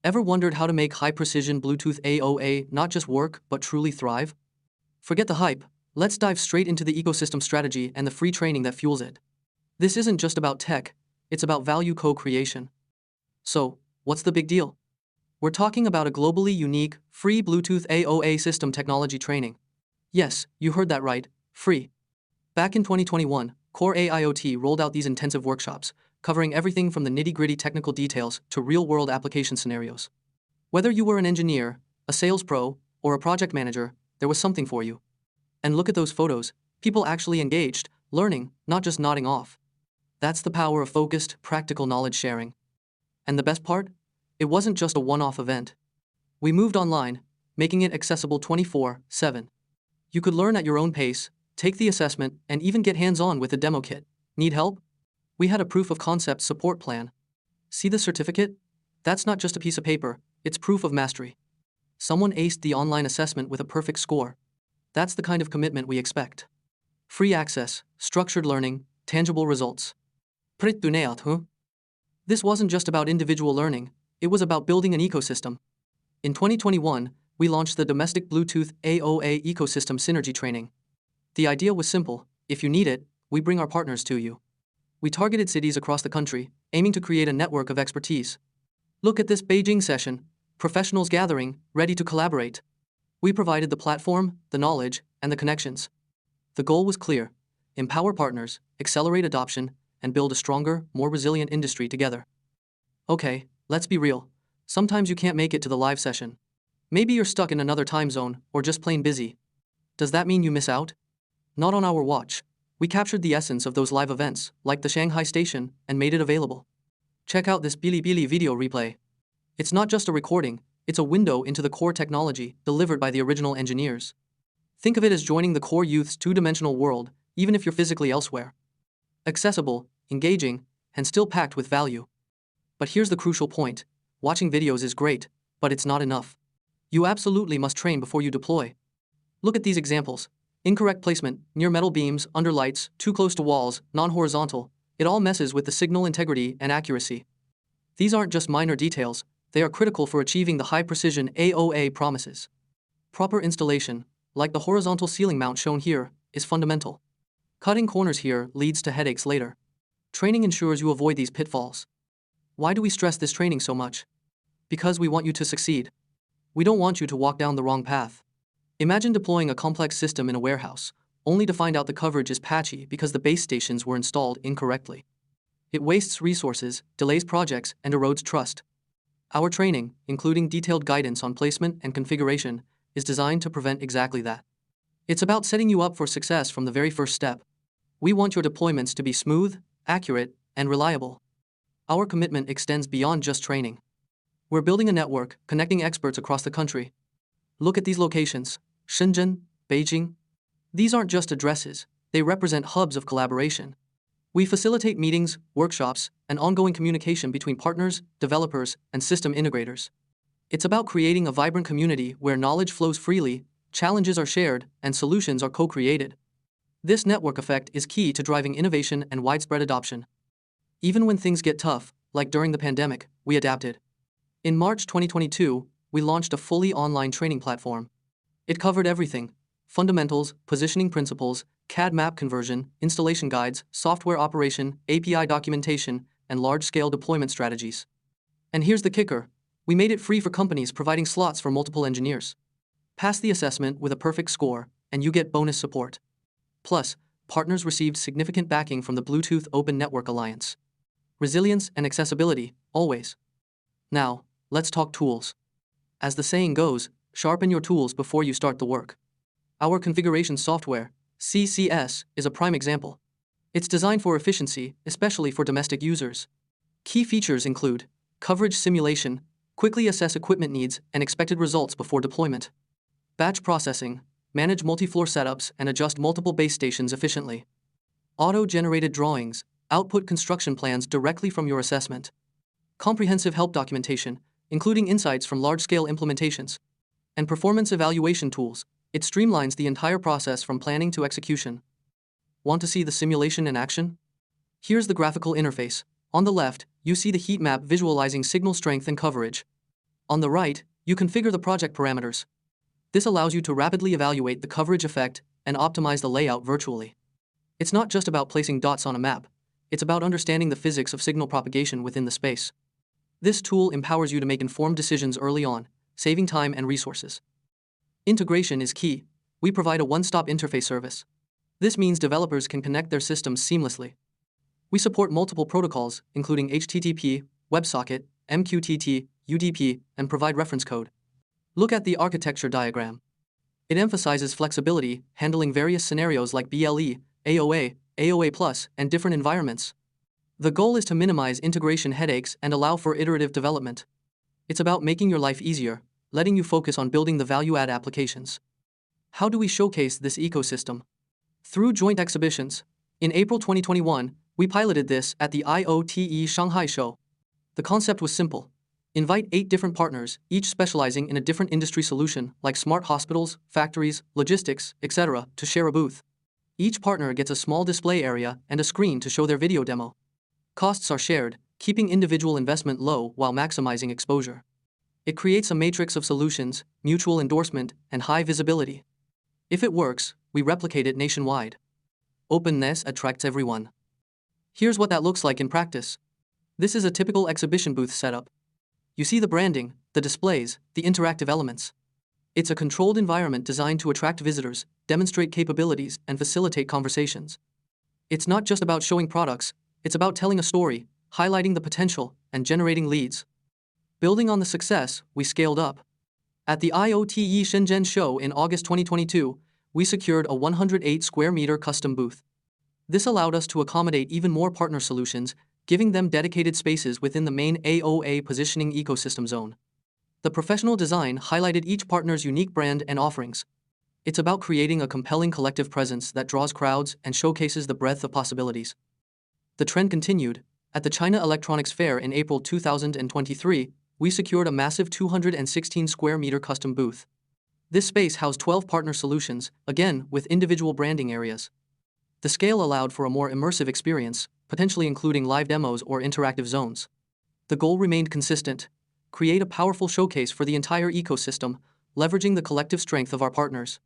Ever wondered how to make high-precision Bluetooth AOA not just work, but truly thrive? Forget the hype, let's dive straight into the ecosystem strategy and the free training that fuels it. This isn't just about tech, it's about value co-creation. So, what's the big deal? We're talking about a globally unique, free Bluetooth AOA system technology training. Yes, you heard that right, free. Back in 2021, CoreAIoT rolled out these intensive workshops, covering everything from the nitty-gritty technical details to real-world application scenarios. Whether you were an engineer, a sales pro, or a project manager, there was something for you. And look at those photos, people actually engaged, learning, not just nodding off. That's the power of focused, practical knowledge sharing. And the best part? It wasn't just a one-off event. We moved online, making it accessible 24/7. You could learn at your own pace, take the assessment, and even get hands-on with a demo kit. Need help? We had a proof of concept support plan. See the certificate? That's not just a piece of paper, it's proof of mastery. Someone aced the online assessment with a perfect score. That's the kind of commitment we expect. Free access, structured learning, tangible results. This wasn't just about individual learning, it was about building an ecosystem. In 2021, we launched the domestic Bluetooth AOA ecosystem synergy training. The idea was simple: if you need it, we bring our partners to you. We targeted cities across the country, aiming to create a network of expertise. Look at this Beijing session, professionals gathering, ready to collaborate. We provided the platform, the knowledge, and the connections. The goal was clear: empower partners, accelerate adoption, and build a stronger, more resilient industry together. Okay, let's be real. Sometimes you can't make it to the live session. Maybe you're stuck in another time zone, or just plain busy. Does that mean you miss out? Not on our watch. We captured the essence of those live events, like the Shanghai station, and made it available. Check out this Bilibili video replay. It's not just a recording, it's a window into the core technology delivered by the original engineers. Think of it as joining the core youth's two-dimensional world, even if you're physically elsewhere. Accessible, engaging, and still packed with value. But here's the crucial point: watching videos is great, but it's not enough. You absolutely must train before you deploy. Look at these examples. Incorrect placement, near metal beams, under lights, too close to walls, non-horizontal. It all messes with the signal integrity and accuracy. These aren't just minor details, they are critical for achieving the high-precision AOA promises. Proper installation, like the horizontal ceiling mount shown here, is fundamental. Cutting corners here leads to headaches later. Training ensures you avoid these pitfalls. Why do we stress this training so much? Because we want you to succeed. We don't want you to walk down the wrong path. Imagine deploying a complex system in a warehouse, only to find out the coverage is patchy because the base stations were installed incorrectly. It wastes resources, delays projects, and erodes trust. Our training, including detailed guidance on placement and configuration, is designed to prevent exactly that. It's about setting you up for success from the very first step. We want your deployments to be smooth, accurate, and reliable. Our commitment extends beyond just training. We're building a network, connecting experts across the country. Look at these locations: Shenzhen, Beijing. These aren't just addresses, they represent hubs of collaboration. We facilitate meetings, workshops, and ongoing communication between partners, developers, and system integrators. It's about creating a vibrant community where knowledge flows freely, challenges are shared, and solutions are co-created. This network effect is key to driving innovation and widespread adoption. Even when things get tough, like during the pandemic, we adapted. In March 2022, we launched a fully online training platform. It covered everything: fundamentals, positioning principles, CAD map conversion, installation guides, software operation, API documentation, and large-scale deployment strategies. And here's the kicker: we made it free for companies providing slots for multiple engineers. Pass the assessment with a perfect score, and you get bonus support. Plus, partners received significant backing from the Bluetooth Open Network Alliance. Resilience and accessibility, always. Now, let's talk tools. As the saying goes, sharpen your tools before you start the work. Our configuration software, CCS, is a prime example. It's designed for efficiency, especially for domestic users. Key features include coverage simulation, quickly assess equipment needs and expected results before deployment. Batch processing, manage multi-floor setups and adjust multiple base stations efficiently. Auto-generated drawings, output construction plans directly from your assessment. Comprehensive help documentation, including insights from large-scale implementations. And performance evaluation tools. It streamlines the entire process from planning to execution. Want to see the simulation in action? Here's the graphical interface. On the left, you see the heat map visualizing signal strength and coverage. On the right, you configure the project parameters. This allows you to rapidly evaluate the coverage effect and optimize the layout virtually. It's not just about placing dots on a map, it's about understanding the physics of signal propagation within the space. This tool empowers you to make informed decisions early on, saving time and resources. Integration is key. We provide a one-stop interface service. This means developers can connect their systems seamlessly. We support multiple protocols, including HTTP, WebSocket, MQTT, UDP, and provide reference code. Look at the architecture diagram. It emphasizes flexibility, handling various scenarios like BLE, AOA, AOA+, and different environments. The goal is to minimize integration headaches and allow for iterative development. It's about making your life easier, letting you focus on building the value-add applications. How do we showcase this ecosystem? Through joint exhibitions. In April 2021, we piloted this at the IoTE Shanghai show. The concept was simple. Invite 8 different partners, each specializing in a different industry solution, like smart hospitals, factories, logistics, etc., to share a booth. Each partner gets a small display area and a screen to show their video demo. Costs are shared, keeping individual investment low while maximizing exposure. It creates a matrix of solutions, mutual endorsement, and high visibility. If it works, we replicate it nationwide. Openness attracts everyone. Here's what that looks like in practice. This is a typical exhibition booth setup. You see the branding, the displays, the interactive elements. It's a controlled environment designed to attract visitors, demonstrate capabilities, and facilitate conversations. It's not just about showing products, it's about telling a story, highlighting the potential, and generating leads. Building on the success, we scaled up. At the IoTE Shenzhen show in August 2022, we secured a 108 square meter custom booth. This allowed us to accommodate even more partner solutions, giving them dedicated spaces within the main AOA positioning ecosystem zone. The professional design highlighted each partner's unique brand and offerings. It's about creating a compelling collective presence that draws crowds and showcases the breadth of possibilities. The trend continued. At the China Electronics Fair in April 2023, we secured a massive 216 square meter custom booth. This space housed 12 partner solutions, again with individual branding areas. The scale allowed for a more immersive experience, potentially including live demos or interactive zones. The goal remained consistent: create a powerful showcase for the entire ecosystem, leveraging the collective strength of our partners.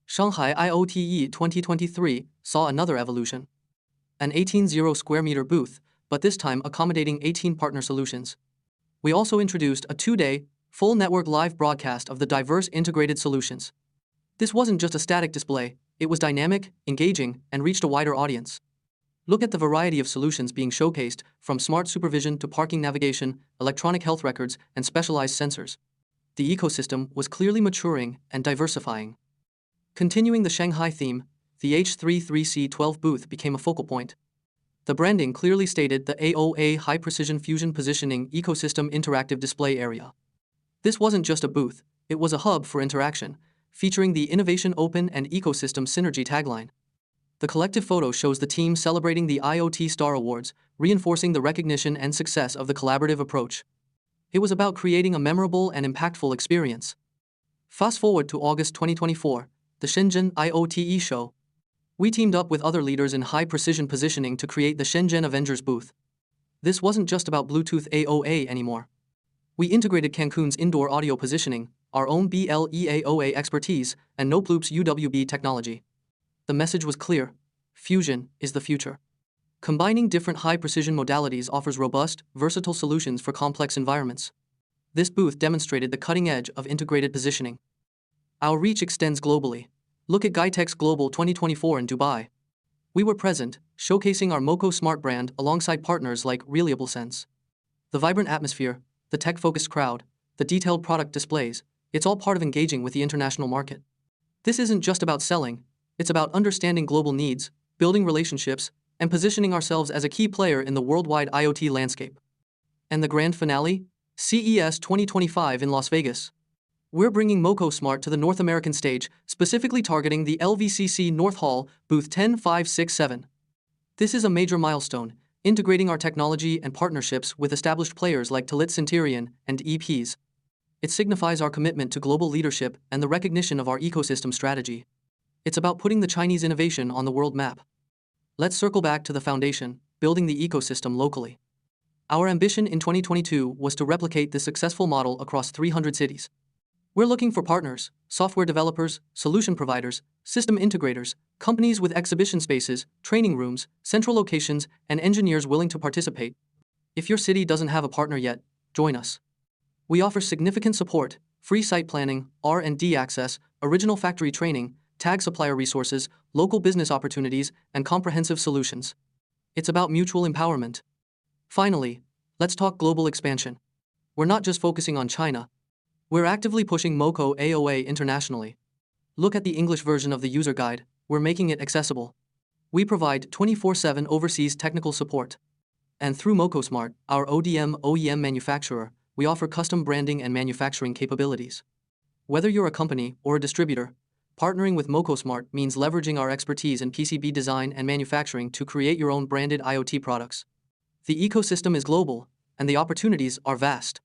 Shanghai IoTE 2023 saw another evolution. An 18,000 square meter booth, but this time accommodating 18 partner solutions. We also introduced a 2-day, full network live broadcast of the diverse integrated solutions. This wasn't just a static display, it was dynamic, engaging, and reached a wider audience. Look at the variety of solutions being showcased, from smart supervision to parking navigation, electronic health records, and specialized sensors. The ecosystem was clearly maturing and diversifying. Continuing the Shanghai theme, the H33C12 booth became a focal point. The branding clearly stated the AOA High Precision Fusion Positioning Ecosystem Interactive Display Area. This wasn't just a booth, it was a hub for interaction, featuring the Innovation Open and Ecosystem Synergy tagline. The collective photo shows the team celebrating the IoT Star Awards, reinforcing the recognition and success of the collaborative approach. It was about creating a memorable and impactful experience. Fast forward to August 2024, the Shenzhen IoTE show. We teamed up with other leaders in high-precision positioning to create the Shenzhen Avengers booth. This wasn't just about Bluetooth AOA anymore. We integrated Cancun's indoor audio positioning, our own Bleaoa expertise, and Noploop's UWB technology. The message was clear: fusion is the future. Combining different high-precision modalities offers robust, versatile solutions for complex environments. This booth demonstrated the cutting edge of integrated positioning. Our reach extends globally. Look at GITEX Global 2024 in Dubai. We were present, showcasing our Moco Smart brand alongside partners like ReliableSense. The vibrant atmosphere, the tech-focused crowd, the detailed product displays, it's all part of engaging with the international market. This isn't just about selling, it's about understanding global needs, building relationships, and positioning ourselves as a key player in the worldwide IoT landscape. And the grand finale? CES 2025 in Las Vegas. We're bringing Moco Smart to the North American stage, specifically targeting the LVCC North Hall, booth 10567. This is a major milestone, integrating our technology and partnerships with established players like Talit Centurion and EPs. It signifies our commitment to global leadership and the recognition of our ecosystem strategy. It's about putting the Chinese innovation on the world map. Let's circle back to the foundation, building the ecosystem locally. Our ambition in 2022 was to replicate this successful model across 300 cities. We're looking for partners, software developers, solution providers, system integrators, companies with exhibition spaces, training rooms, central locations, and engineers willing to participate. If your city doesn't have a partner yet, join us. We offer significant support, free site planning, R&D access, original factory training, tag supplier resources, local business opportunities, and comprehensive solutions. It's about mutual empowerment. Finally, let's talk global expansion. We're not just focusing on China. We're actively pushing CoreAIoT internationally. Look at the English version of the user guide. We're making it accessible. We provide 24/7 overseas technical support. And through MocoSmart, our ODM/OEM manufacturer, we offer custom branding and manufacturing capabilities. Whether you're a company or a distributor, partnering with MocoSmart means leveraging our expertise in PCB design and manufacturing to create your own branded IoT products. The ecosystem is global, and the opportunities are vast.